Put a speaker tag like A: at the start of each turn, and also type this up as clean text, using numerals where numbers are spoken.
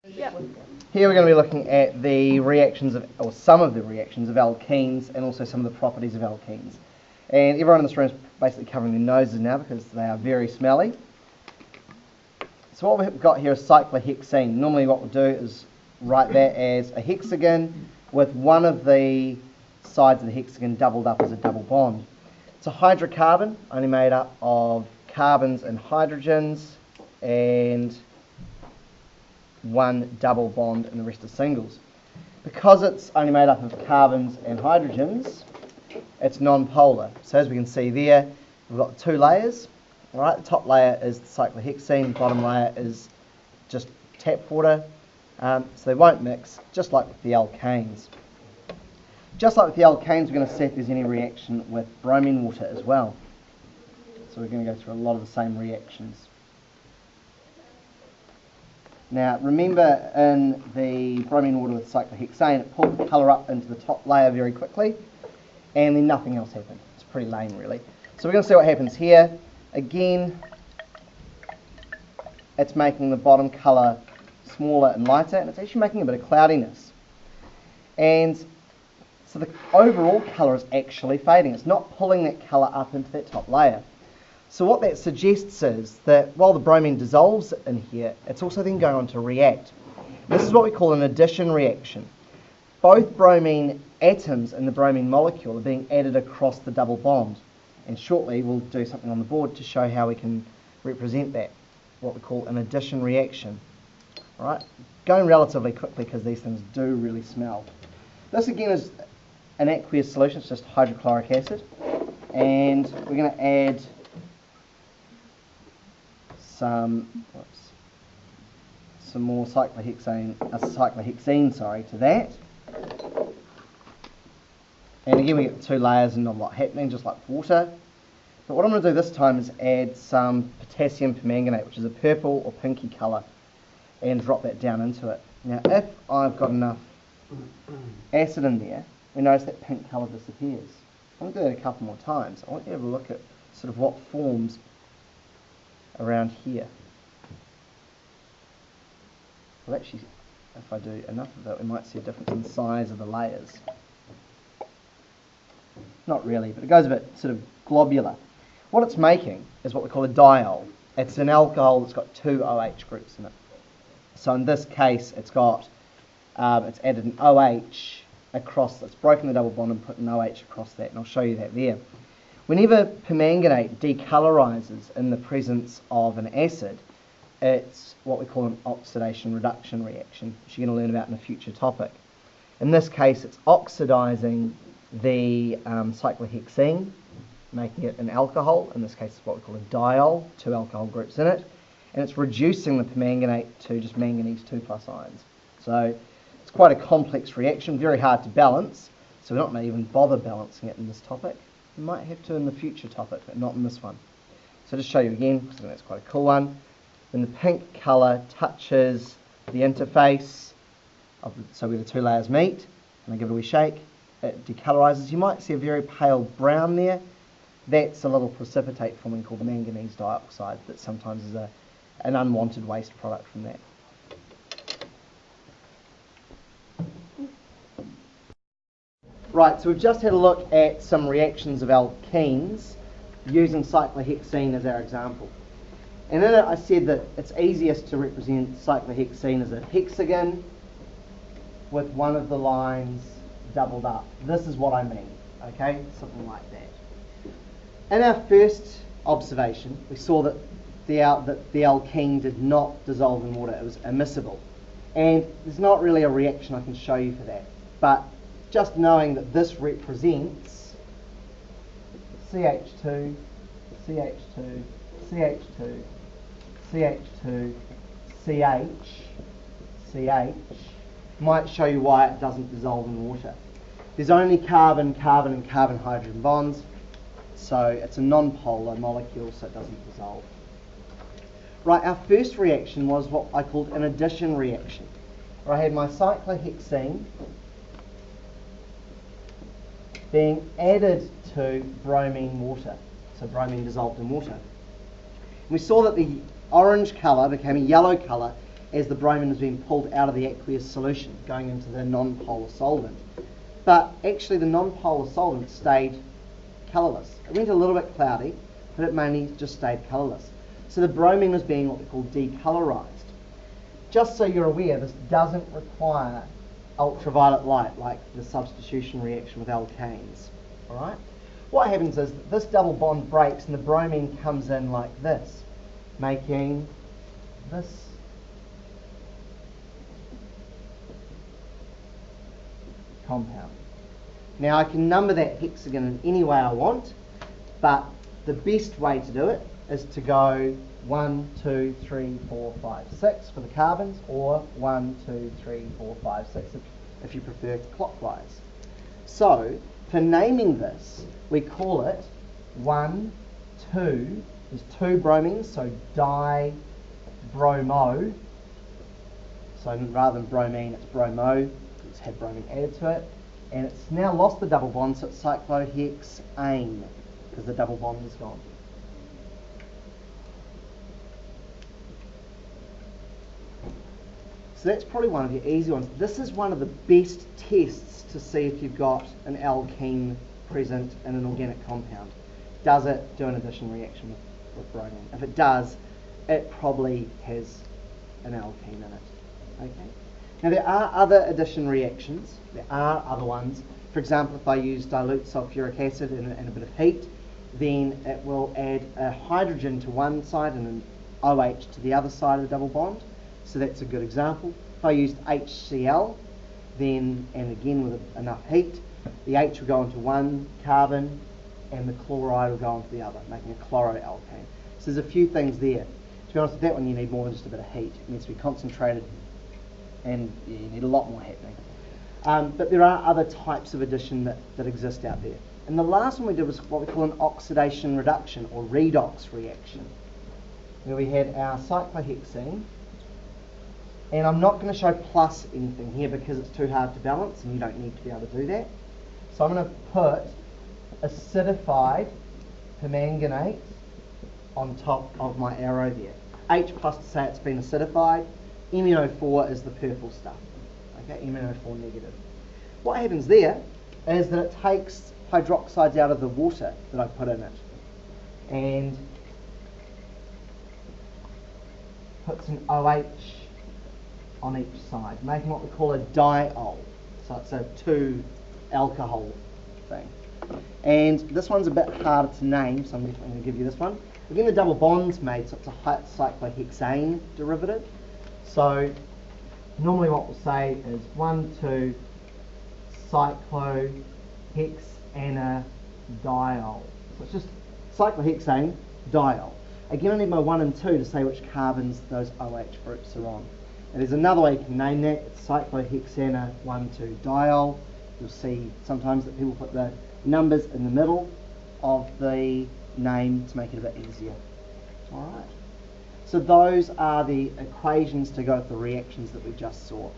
A: Yep.
B: Here we're going to be looking at the reactions of, or some of the reactions of alkenes, and also some of the properties of alkenes. And everyone in this room is basically covering their noses now because they are very smelly. So what we've got here is cyclohexene. Normally what we'll do is write that as a hexagon with one of the sides of the hexagon doubled up as a double bond. It's a hydrocarbon, only made up of carbons and hydrogens, and one double bond and the rest are singles. Because it's only made up of carbons and hydrogens, it's non-polar. So as we can see there, we've got two layers. Right, the top layer is the cyclohexene, the bottom layer is just tap water. So they won't mix, just like with the alkanes. Just like with the alkanes, we're going to see if there's any reaction with bromine water as well. So we're going to go through a lot of the same reactions. Now remember, in the bromine water with cyclohexane, it pulled the colour up into the top layer very quickly, and then nothing else happened. It's pretty lame, really. So we're going to see what happens here. Again, it's making the bottom colour smaller and lighter, and it's actually making a bit of cloudiness. And so the overall colour is actually fading. It's not pulling that colour up into that top layer. So what that suggests is that while the bromine dissolves in here, it's also then going on to react. This is what we call an addition reaction. Both bromine atoms in the bromine molecule are being added across the double bond. And shortly we'll do something on the board to show how we can represent that, what we call an addition reaction. All right, going relatively quickly because these things do really smell. This again is an aqueous solution, it's just hydrochloric acid. And we're going to add some more cyclohexene to that. And again we get two layers and not a lot happening, just like water. But what I'm going to do this time is add some potassium permanganate, which is a purple or pinky colour, and drop that down into it. Now if I've got enough acid in there, we notice that pink colour disappears. I'm going to do that a couple more times. I want you to have a look at sort of what forms around here. Well, actually, if I do enough of it, we might see a difference in the size of the layers. Not really, but it goes a bit sort of globular. What it's making is what we call a diol. It's an alcohol that's got two OH groups in it. So in this case, it's got it's added an OH across. It's broken the double bond and put an OH across that, and I'll show you that there. Whenever permanganate decolorizes in the presence of an acid, it's what we call an oxidation-reduction reaction, which you're going to learn about in a future topic. In this case, it's oxidizing the cyclohexene, making it an alcohol. In this case, it's what we call a diol, two alcohol groups in it, and it's reducing the permanganate to just manganese 2+ ions. So it's quite a complex reaction, very hard to balance, so we're not going to even bother balancing it in this topic. We might have to in the future topic, but not in this one. So just show you again, because I think that's quite a cool one. When the pink colour touches the interface, so where the two layers meet, and I give it a wee shake, it decolorizes. You might see a very pale brown there. That's a little precipitate forming called manganese dioxide that sometimes is an unwanted waste product from that. Right, so we've just had a look at some reactions of alkenes using cyclohexene as our example. And in it I said that it's easiest to represent cyclohexene as a hexagon with one of the lines doubled up. This is what I mean, okay? Something like that. In our first observation, we saw that the alkene did not dissolve in water. It was immiscible. And there's not really a reaction I can show you for that. But just knowing that this represents CH2, CH2, CH2, CH2, CH, CH, might show you why it doesn't dissolve in water. There's only carbon, carbon, and carbon-hydrogen bonds, so it's a non-polar molecule, so it doesn't dissolve. Right, our first reaction was what I called an addition reaction, where I had my cyclohexene being added to bromine water, so bromine dissolved in water. And we saw that the orange colour became a yellow colour as the bromine is being pulled out of the aqueous solution, going into the non-polar solvent. But actually the non-polar solvent stayed colourless. It went a little bit cloudy, but it mainly just stayed colourless. So the bromine was being what we call decolorized. Just so you're aware, this doesn't require ultraviolet light like the substitution reaction with alkanes. All right? What happens is that this double bond breaks and the bromine comes in like this, making this compound. Now I can number that hexagon in any way I want, but the best way to do it is to go 1, 2, 3, 4, 5, 6 for the carbons, or 1, 2, 3, 4, 5, 6 if you prefer clockwise. So for naming this, we call it 1, 2, there's 2 bromines, so di-bromo. So rather than bromine, it's bromo. It's had bromine added to it. And it's now lost the double bond, so it's cyclohexane, because the double bond is gone. So that's probably one of your easy ones. This is one of the best tests to see if you've got an alkene present in an organic compound. Does it do an addition reaction with bromine? If it does, it probably has an alkene in it. Okay. Now there are other addition reactions. There are other ones. For example, if I use dilute sulfuric acid and a bit of heat, then it will add a hydrogen to one side and an OH to the other side of the double bond. So that's a good example. If I used HCl, then, and again with enough heat, the H will go into one carbon and the chloride will go onto the other, making a chloroalkane. So there's a few things there. To be honest, with that one you need more than just a bit of heat. It needs to be concentrated and you need a lot more happening. But there are other types of addition that exist out there. And the last one we did was what we call an oxidation-reduction or redox reaction, where we had our cyclohexene. And I'm not going to show plus anything here because it's too hard to balance and you don't need to be able to do that. So I'm going to put acidified permanganate on top of my arrow there. H plus to say it's been acidified. MnO4 is the purple stuff. Okay, MnO4 negative. What happens there is that it takes hydroxides out of the water that I put in it and puts an OH on each side, making what we call a diol. So it's a 2-alcohol thing. And this one's a bit harder to name, so I'm going to give you this one. Again, the double bond's made, so it's a cyclohexane derivative. So normally what we'll say is 1, 2, cyclohexanediol. So it's just cyclohexane diol. Again, I need my 1 and 2 to say which carbons those OH groups are on. And there's another way you can name that. It's cyclohexane 1,2-diol. You'll see sometimes that people put the numbers in the middle of the name to make it a bit easier. All right. So those are the equations to go with the reactions that we just saw.